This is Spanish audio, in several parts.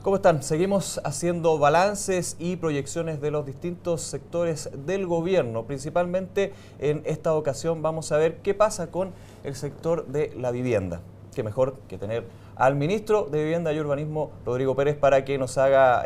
¿Cómo están? Seguimos haciendo balances y proyecciones de los distintos sectores del gobierno. Principalmente en esta ocasión vamos a ver qué pasa con el sector de la vivienda. Qué mejor que tener al ministro de Vivienda y Urbanismo, Rodrigo Pérez, para que nos haga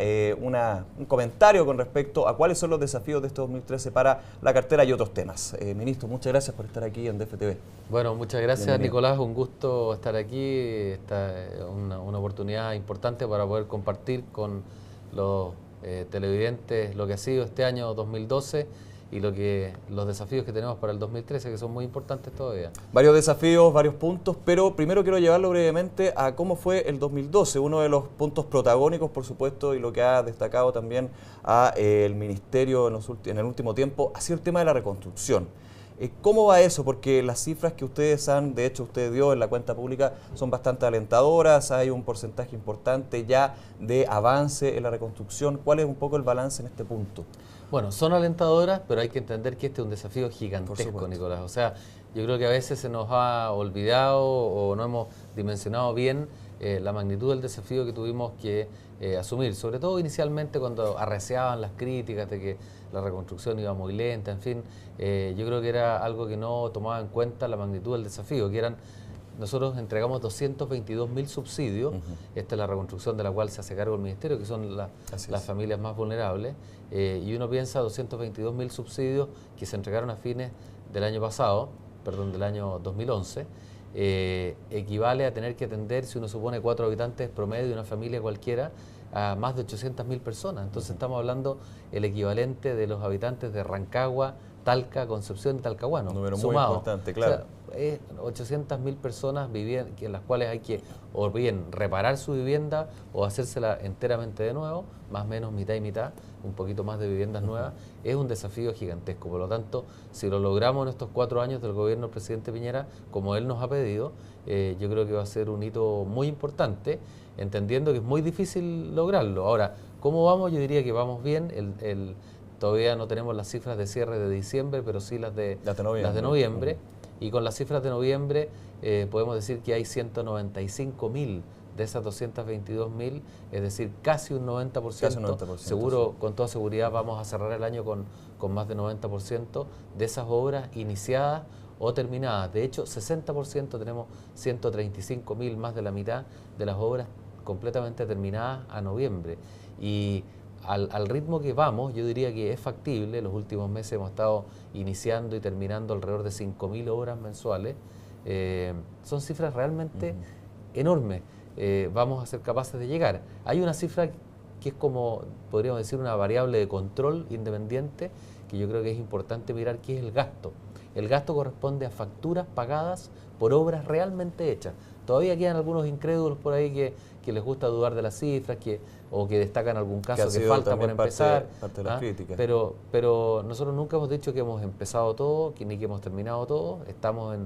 un comentario con respecto a cuáles son los desafíos de este 2013 para la cartera y otros temas. Ministro, muchas gracias por estar aquí en DFTV. Bueno, muchas gracias. Bienvenido. Nicolás, un gusto estar aquí. Esta es una oportunidad importante para poder compartir con los televidentes lo que ha sido este año 2012 y los desafíos que tenemos para el 2013, que son muy importantes todavía. Varios desafíos, varios puntos, pero primero quiero llevarlo brevemente a cómo fue el 2012. Uno de los puntos protagónicos, por supuesto, y lo que ha destacado también el Ministerio en el último tiempo, ha sido el tema de la reconstrucción. ¿Cómo va eso? Porque las cifras que ustedes de hecho usted dio en la cuenta pública son bastante alentadoras, hay un porcentaje importante ya de avance en la reconstrucción. ¿Cuál es un poco el balance en este punto? Bueno, son alentadoras, pero hay que entender que este es un desafío gigantesco, Nicolás. O sea, yo creo que a veces se nos ha olvidado o no hemos dimensionado bien la magnitud del desafío que tuvimos que asumir, sobre todo inicialmente cuando arreciaban las críticas de que la reconstrucción iba muy lenta, en fin, yo creo que era algo que no tomaba en cuenta la magnitud del desafío, que eran, nosotros entregamos 222.000 subsidios, esta es la reconstrucción de la cual se hace cargo el Ministerio, que son las familias más vulnerables, y uno piensa 222.000 subsidios que se entregaron a fines del año pasado, perdón, del año 2011, equivale a tener que atender, si uno supone 4 habitantes promedio de una familia cualquiera, a más de 800.000 personas. Entonces estamos hablando el equivalente de los habitantes de Rancagua, Talca, Concepción y Talcahuano. Número sumado. Muy importante, claro. O sea, 800.000 personas en las cuales hay que o bien reparar su vivienda o hacérsela enteramente de nuevo, más o menos mitad y mitad, un poquito más de viviendas nuevas. Es un desafío gigantesco. Por lo tanto, si lo logramos en estos 4 años del gobierno del presidente Piñera, como él nos ha pedido, yo creo que va a ser un hito muy importante, entendiendo que es muy difícil lograrlo. Ahora, ¿cómo vamos? Yo diría que vamos bien. Todavía no tenemos las cifras de cierre de diciembre, pero sí las de noviembre. Y con las cifras de noviembre podemos decir que hay 195.000 de esas 222.000, es decir, casi un 90%. Casi un 90%, seguro, sí. Con toda seguridad vamos a cerrar el año con más de 90% de esas obras iniciadas o terminadas. De hecho, 60% tenemos 135.000, más de la mitad de las obras completamente terminadas a noviembre. Y al ritmo que vamos, yo diría que es factible. Los últimos meses hemos estado iniciando y terminando alrededor de 5.000 obras mensuales. Son cifras realmente enormes. Vamos a ser capaces de llegar. Hay una cifra que es como, podríamos decir, una variable de control independiente, que yo creo que es importante mirar, que es el gasto. El gasto corresponde a facturas pagadas por obras realmente hechas. Todavía quedan algunos incrédulos por ahí que les gusta dudar de las cifras, o que destacan algún caso que falta por empezar. Parte de las críticas. Pero nosotros nunca hemos dicho que hemos empezado todo, ni que hemos terminado todo. Estamos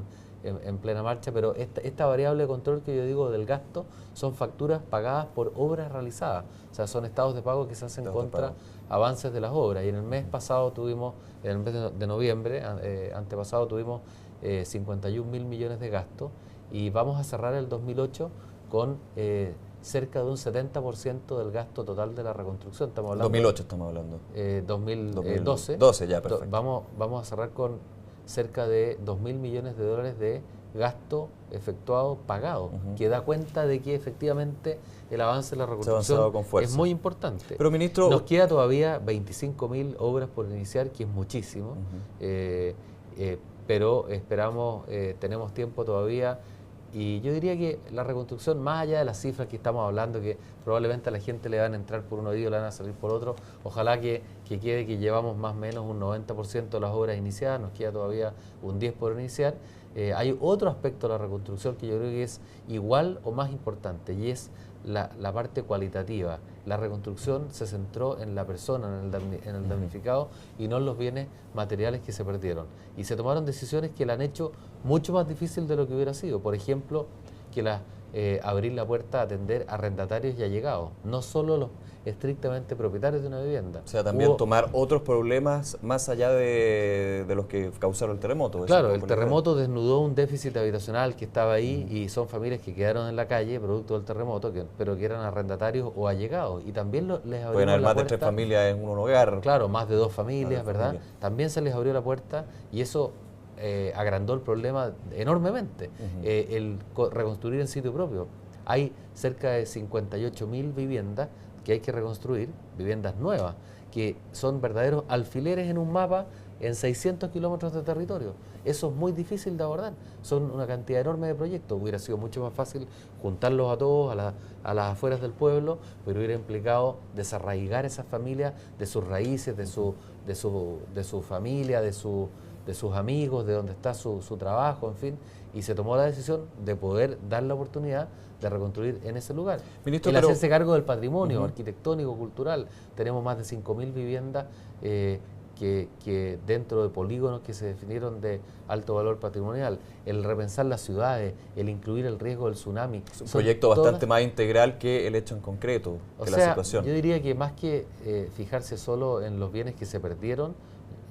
en plena marcha, pero esta variable de control que yo digo del gasto son facturas pagadas por obras realizadas. O sea, son estados de pago que se hacen contra avances de las obras. Y en el mes pasado tuvimos, en el mes de noviembre, antepasado, tuvimos 51.000 millones de gastos, y vamos a cerrar el 2008 con cerca de un 70% del gasto total de la reconstrucción. Estamos hablando 2008 estamos hablando. 2012. 12 ya, perfecto. Vamos a cerrar con cerca de 2.000 millones de dólares de gasto efectuado, pagado, que da cuenta de que efectivamente el avance de la reconstrucción es muy importante. Pero, ministro, nos queda todavía 25.000 obras por iniciar, que es muchísimo, pero esperamos, tenemos tiempo todavía. Y yo diría que la reconstrucción, más allá de las cifras que estamos hablando, que probablemente a la gente le van a entrar por un oído, le van a salir por otro, ojalá que quede que llevamos más o menos un 90% de las obras iniciadas, nos queda todavía un 10% por iniciar. Hay otro aspecto de la reconstrucción que yo creo que es igual o más importante, y es la parte cualitativa. La reconstrucción se centró en la persona, en el damnificado, y no en los bienes materiales que se perdieron. Y se tomaron decisiones que la han hecho mucho más difícil de lo que hubiera sido. Por ejemplo, que abrir la puerta a atender a arrendatarios y allegados, no solo los estrictamente propietarios de una vivienda. O sea, también tomar otros problemas más allá de los que causaron el terremoto. Claro, el terremoto desnudó un déficit habitacional que estaba ahí y son familias que quedaron en la calle producto del terremoto, pero que eran arrendatarios o allegados. Y también les abrió pueden haber la más puerta, de 3 familias en un hogar. Claro, más de 2 familias, ¿verdad? Familias. También se les abrió la puerta y eso agrandó el problema enormemente, el reconstruir en sitio propio. Hay cerca de 58.000 viviendas que hay que reconstruir, viviendas nuevas, que son verdaderos alfileres en un mapa en 600 kilómetros de territorio. Eso es muy difícil de abordar, son una cantidad enorme de proyectos. Hubiera sido mucho más fácil juntarlos a todos a las afueras del pueblo, pero hubiera implicado desarraigar esas familias de sus raíces, de su familia, de sus amigos, de donde está su trabajo, en fin, y se tomó la decisión de poder dar la oportunidad de reconstruir en ese lugar. Ministro, el hacerse cargo del patrimonio arquitectónico, cultural. Tenemos más de 5.000 viviendas que dentro de polígonos que se definieron de alto valor patrimonial. El repensar las ciudades, el incluir el riesgo del tsunami. Es un proyecto bastante más integral que el hecho en concreto de la situación. Yo diría que más que fijarse solo en los bienes que se perdieron,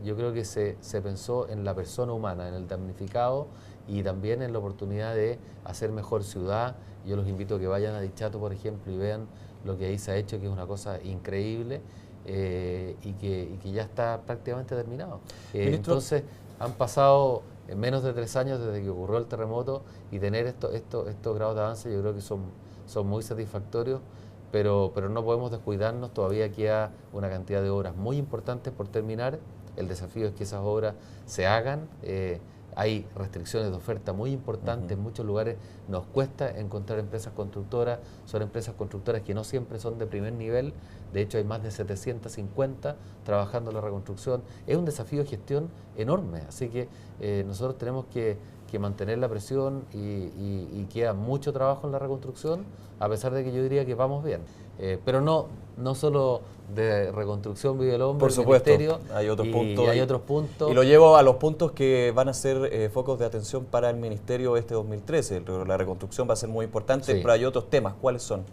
yo creo que se pensó en la persona humana, en el damnificado y también en la oportunidad de hacer mejor ciudad. Yo los invito a que vayan a Dichato, por ejemplo, y vean lo que ahí se ha hecho, que es una cosa increíble y que ya está prácticamente terminado. Entonces, han pasado menos de 3 años desde que ocurrió el terremoto y tener estos grados de avance yo creo que son muy satisfactorios. Pero no podemos descuidarnos, todavía queda una cantidad de obras muy importantes por terminar. El desafío es que esas obras se hagan. Hay restricciones de oferta muy importantes, en muchos lugares nos cuesta encontrar empresas constructoras, son empresas constructoras que no siempre son de primer nivel, de hecho hay más de 750 trabajando en la reconstrucción. Es un desafío de gestión enorme, así que nosotros tenemos que mantener la presión y queda mucho trabajo en la reconstrucción, a pesar de que yo diría que vamos bien. Pero no solo de reconstrucción vive el hombre, por supuesto, hay otros puntos. Y lo llevo a los puntos que van a ser focos de atención para el Ministerio este 2013. La reconstrucción va a ser muy importante, pero hay otros temas. ¿Cuáles son?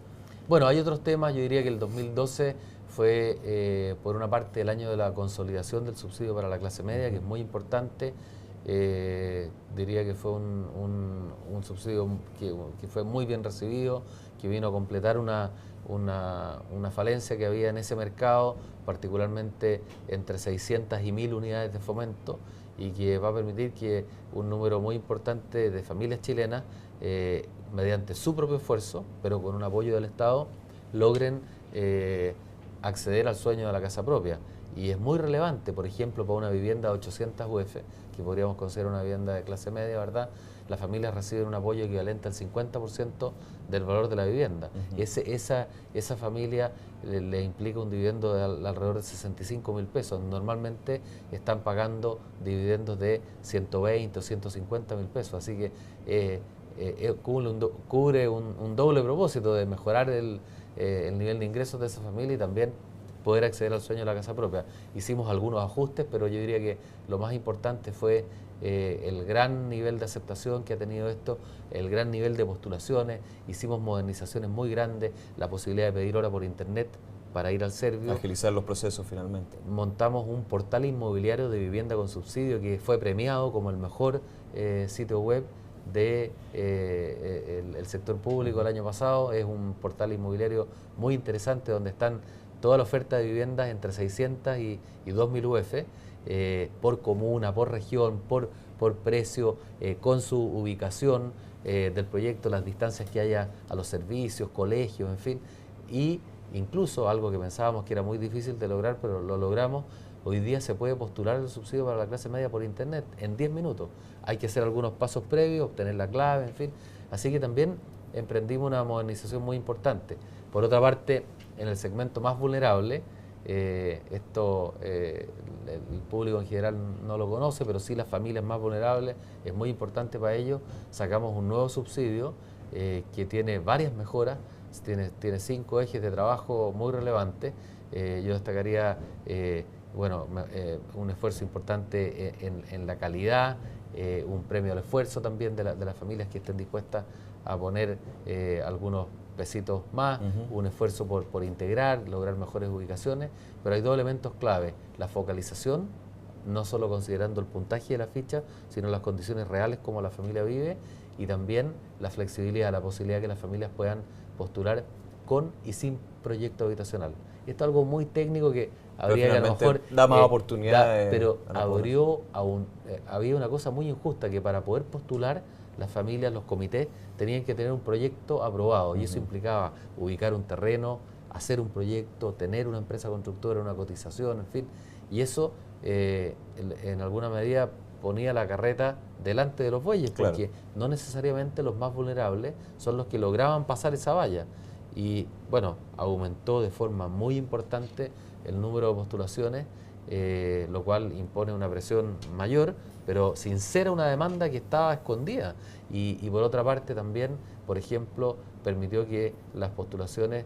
Bueno, hay otros temas. Yo diría que el 2012 fue, por una parte, el año de la consolidación del subsidio para la clase media, que es muy importante. Diría que fue un subsidio que fue muy bien recibido, que vino a completar una falencia que había en ese mercado, particularmente entre 600 y 1.000 unidades de fomento, y que va a permitir que un número muy importante de familias chilenas, mediante su propio esfuerzo, pero con un apoyo del Estado, logren acceder al sueño de la casa propia. Y es muy relevante, por ejemplo, para una vivienda de 800 UF, que podríamos considerar una vivienda de clase media, ¿verdad? Las familias reciben un apoyo equivalente al 50% del valor de la vivienda. Esa familia le implica un dividendo de alrededor de 65.000 pesos. Normalmente están pagando dividendos de 120 o 150.000 pesos. Así que cubre un doble propósito de mejorar el nivel de ingresos de esa familia y también poder acceder al sueño de la casa propia. Hicimos algunos ajustes, pero yo diría que lo más importante fue el gran nivel de aceptación que ha tenido esto, el gran nivel de postulaciones. Hicimos modernizaciones muy grandes, la posibilidad de pedir hora por internet para ir al servicio. Agilizar los procesos finalmente. Montamos un portal inmobiliario de vivienda con subsidio que fue premiado como el mejor sitio web del sector público el año pasado. Es un portal inmobiliario muy interesante donde están toda la oferta de viviendas entre 600 y 2.000 UF, por comuna, por región, por precio, con su ubicación del proyecto, las distancias que haya a los servicios, colegios, en fin. Y incluso algo que pensábamos que era muy difícil de lograr, pero lo logramos, hoy día se puede postular el subsidio para la clase media por internet en 10 minutos. Hay que hacer algunos pasos previos, obtener la clave, en fin. Así que también emprendimos una modernización muy importante. Por otra parte, en el segmento más vulnerable, el público en general no lo conoce, pero sí las familias más vulnerables, es muy importante para ellos. Sacamos un nuevo subsidio que tiene varias mejoras, tiene 5 ejes de trabajo muy relevantes. Yo destacaría un esfuerzo importante en la calidad, un premio al esfuerzo también de las familias que estén dispuestas a poner algunos pesitos más, un esfuerzo por integrar, lograr mejores ubicaciones, pero hay dos elementos clave: la focalización, no solo considerando el puntaje de la ficha, sino las condiciones reales como la familia vive, y también la flexibilidad, la posibilidad de que las familias puedan postular con y sin proyecto habitacional. Esto es algo muy técnico que habría que a lo mejor da más oportunidades, pero había una cosa muy injusta, que para poder postular las familias, los comités, tenían que tener un proyecto aprobado, y eso implicaba ubicar un terreno, hacer un proyecto, tener una empresa constructora, una cotización, en fin, y eso en alguna medida ponía la carreta delante de los bueyes, porque no necesariamente los más vulnerables son los que lograban pasar esa valla. Y bueno, aumentó de forma muy importante el número de postulaciones, lo cual impone una presión mayor, pero sincera, una demanda que estaba escondida. Y por otra parte también, por ejemplo, permitió que las postulaciones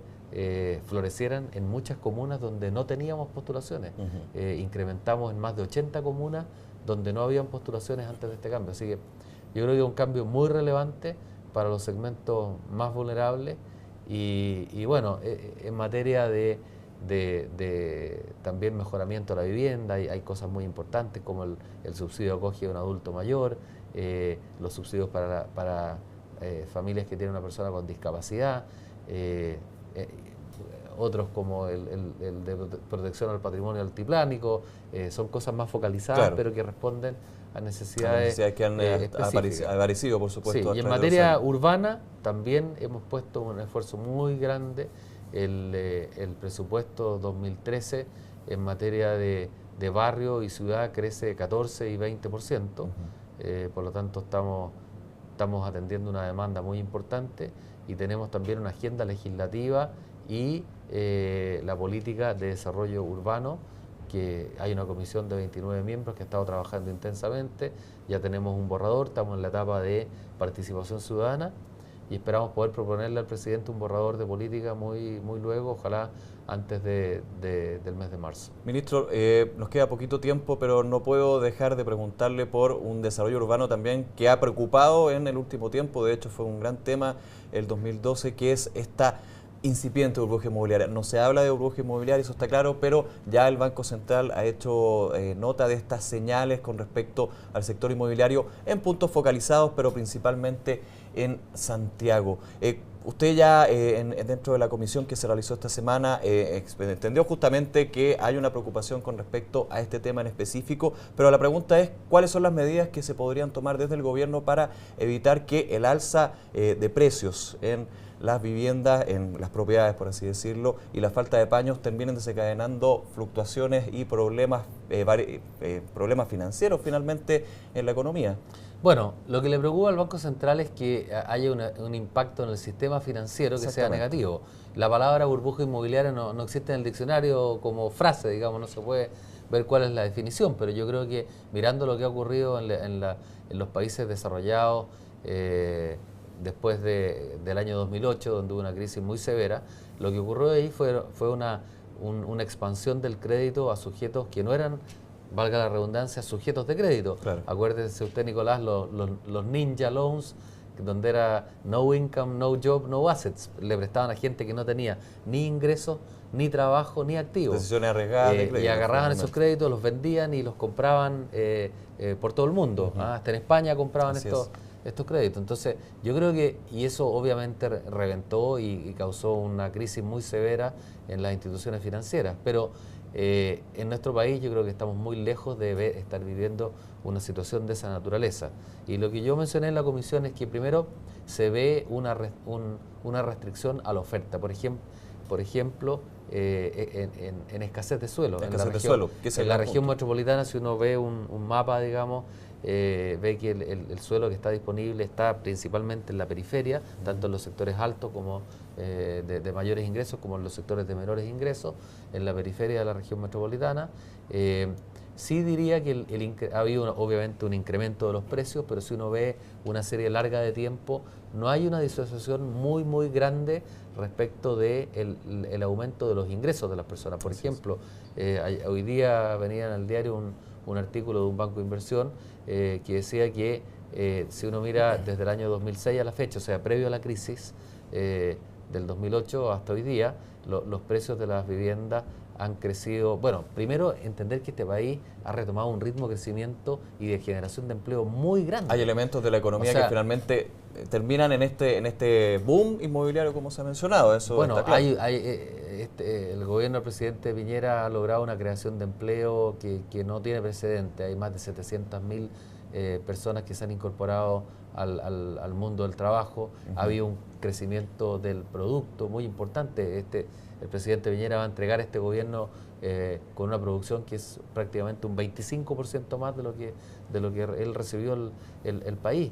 florecieran en muchas comunas donde no teníamos postulaciones. Incrementamos en más de 80 comunas donde no habían postulaciones antes de este cambio. Así que yo creo que es un cambio muy relevante para los segmentos más vulnerables. Y bueno, en materia de también mejoramiento de la vivienda, hay cosas muy importantes como el subsidio acoge a un adulto mayor, los subsidios para familias que tienen una persona con discapacidad, otros como el de protección al patrimonio altiplánico, son cosas más focalizadas, pero que responden a necesidades que han aparecido, por supuesto. Sí, y en materia urbana también hemos puesto un esfuerzo muy grande. El presupuesto 2013 en materia de barrio y ciudad crece 14 y 20%, por lo tanto estamos atendiendo una demanda muy importante, y tenemos también una agenda legislativa y la política de desarrollo urbano, que hay una comisión de 29 miembros que ha estado trabajando intensamente. Ya tenemos un borrador, estamos en la etapa de participación ciudadana, y esperamos poder proponerle al presidente un borrador de política muy luego, ojalá antes del mes de marzo. Ministro, nos queda poquito tiempo, pero no puedo dejar de preguntarle por un desarrollo urbano también que ha preocupado en el último tiempo. De hecho, fue un gran tema el 2012, que es esta incipiente burbuja inmobiliaria. No se habla de burbuja inmobiliaria, eso está claro, pero ya el Banco Central ha hecho nota de estas señales con respecto al sector inmobiliario en puntos focalizados, pero principalmente en Santiago. Usted ya dentro de la comisión que se realizó esta semana entendió justamente que hay una preocupación con respecto a este tema en específico, pero la pregunta es ¿cuáles son las medidas que se podrían tomar desde el gobierno para evitar que el alza de precios en las viviendas, en las propiedades, por así decirlo, y la falta de paños terminen desencadenando fluctuaciones y problemas financieros finalmente en la economía? Bueno, lo que le preocupa al Banco Central es que haya un impacto en el sistema financiero que sea negativo. La palabra burbuja inmobiliaria no existe en el diccionario como frase, digamos, no se puede ver cuál es la definición, pero yo creo que mirando lo que ha ocurrido en los países desarrollados después del año 2008, donde hubo una crisis muy severa, lo que ocurrió ahí fue una expansión del crédito a sujetos que no eran, valga la redundancia, sujetos de crédito. Claro. Acuérdese usted, Nicolás, los ninja loans, donde era no income, no job, no assets. Le prestaban a gente que no tenía ni ingresos, ni trabajo, ni activos. Decisiones arriesgadas de crédito. Y agarraban esos créditos, los vendían y los compraban por todo el mundo. Hasta en España compraban estos créditos. Entonces, yo creo que, y eso obviamente reventó y causó una crisis muy severa en las instituciones financieras, pero en nuestro país yo creo que estamos muy lejos de estar viviendo una situación de esa naturaleza. Y lo que yo mencioné en la comisión es que primero se ve una restricción a la oferta. Por ejemplo, en escasez de suelo. En la región metropolitana, si uno ve un mapa, digamos, ve que el suelo que está disponible está principalmente en la periferia, tanto en los sectores altos como de mayores ingresos, como en los sectores de menores ingresos, en la periferia de la región metropolitana. Sí diría que ha habido obviamente un incremento de los precios, pero si uno ve una serie larga de tiempo, no hay una disociación muy grande respecto del aumento de los ingresos de las personas. Por ejemplo, hoy día venía en el diario un artículo de un banco de inversión que decía que si uno mira desde el año 2006 a la fecha, o sea, previo a la crisis del 2008 hasta hoy día, los precios de las viviendas han crecido. Bueno, primero entender que este país ha retomado un ritmo de crecimiento y de generación de empleo muy grande. Hay elementos de la economía que finalmente terminan en este boom inmobiliario, como se ha mencionado. Eso bueno, está claro. El gobierno del presidente Piñera ha logrado una creación de empleo que no tiene precedente. Hay más de 700.000 personas que se han incorporado al mundo del trabajo. Ha habido un crecimiento del producto muy importante. El presidente Piñera va a entregar a este gobierno con una producción que es prácticamente un 25% más de lo que él recibió el país.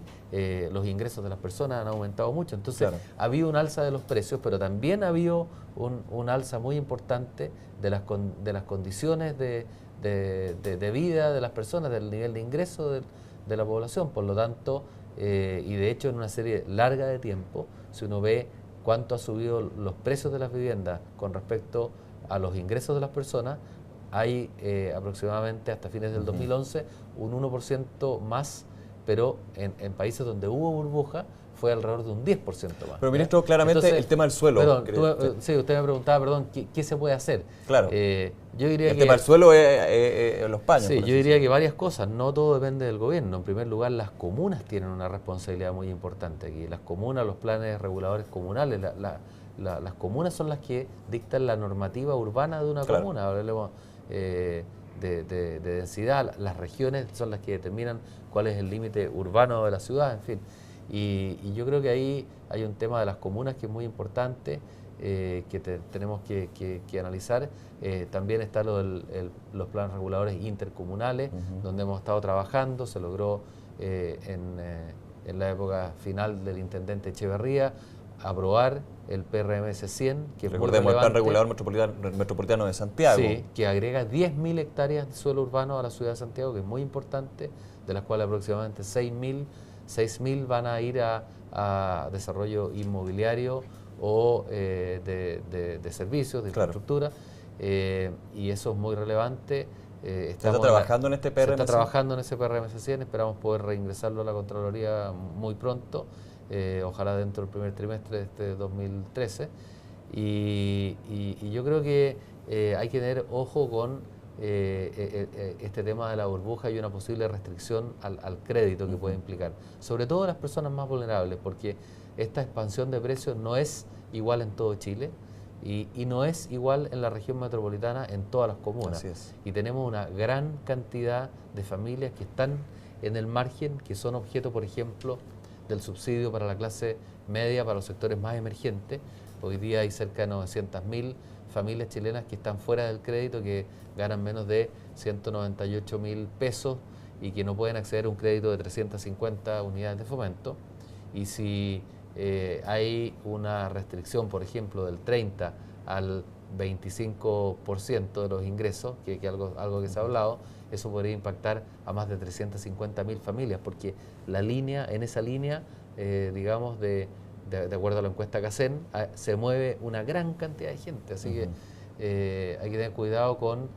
Los ingresos de las personas han aumentado mucho. Entonces, claro, ha habido un alza de los precios, pero también ha habido un alza muy importante de las condiciones de vida de las personas, del nivel de ingreso de la población. Por lo tanto, y de hecho en una serie larga de tiempo, si uno ve cuánto ha subido los precios de las viviendas con respecto a los ingresos de las personas, hay aproximadamente hasta fines del 2011 un 1% más, pero en países donde hubo burbuja fue alrededor de un 10% más. Pero ministro, claramente entonces, el tema del suelo. Perdón, sí, usted me preguntaba, ¿qué se puede hacer? Claro. Yo diría el tema del suelo es los paños. Sí, yo diría que varias cosas. No todo depende del gobierno. En primer lugar, las comunas tienen una responsabilidad muy importante aquí. Las comunas, los planes reguladores comunales, las comunas son las que dictan la normativa urbana de una comuna. Hablemos de densidad. Las regiones son las que determinan cuál es el límite urbano de la ciudad, en fin. Y yo creo que ahí hay un tema de las comunas que es muy importante, que tenemos que analizar. También está los planes reguladores intercomunales, donde hemos estado trabajando. Se logró en la época final del intendente Echeverría aprobar el PRMS 100, que recordemos el Plan Regulador Metropolitano de Santiago. Sí, que agrega 10.000 hectáreas de suelo urbano a la ciudad de Santiago, que es muy importante, de las cuales aproximadamente 6.000 van a ir a desarrollo inmobiliario o de servicios, de infraestructura, y eso es muy relevante. ¿Se está trabajando en este PRMS? Se está trabajando en ese PRMS 100, esperamos poder reingresarlo a la Contraloría muy pronto, ojalá dentro del primer trimestre de este 2013, y yo creo que hay que tener ojo con este tema de la burbuja y una posible restricción al crédito que puede implicar, sobre todo a las personas más vulnerables, porque esta expansión de precios no es igual en todo Chile y no es igual en la región metropolitana en todas las comunas. Así es. Y tenemos una gran cantidad de familias que están en el margen, que son objeto, por ejemplo, del subsidio para la clase media, para los sectores más emergentes. Hoy día hay cerca de 900.000 familias chilenas que están fuera del crédito, que ganan menos de 198.000 pesos y que no pueden acceder a un crédito de 350 unidades de fomento. Y si hay una restricción, por ejemplo, del 30 al 25% de los ingresos, que algo que se ha hablado, eso podría impactar a más de 350.000 familias, porque en esa línea, digamos, de acuerdo a la encuesta CACEN, se mueve una gran cantidad de gente, así que hay que tener cuidado con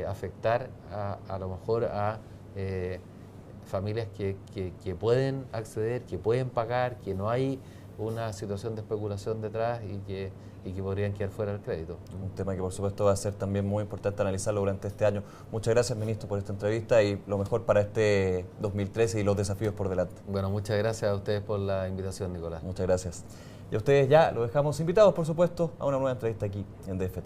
afectar a lo mejor a familias que pueden acceder, que pueden pagar, que no hay una situación de especulación detrás y que podrían quedar fuera del crédito. Un tema que por supuesto va a ser también muy importante analizarlo durante este año. Muchas gracias, ministro, por esta entrevista y lo mejor para este 2013 y los desafíos por delante. Bueno, muchas gracias a ustedes por la invitación, Nicolás. Muchas gracias. Y a ustedes ya los dejamos invitados, por supuesto, a una nueva entrevista aquí en DFT.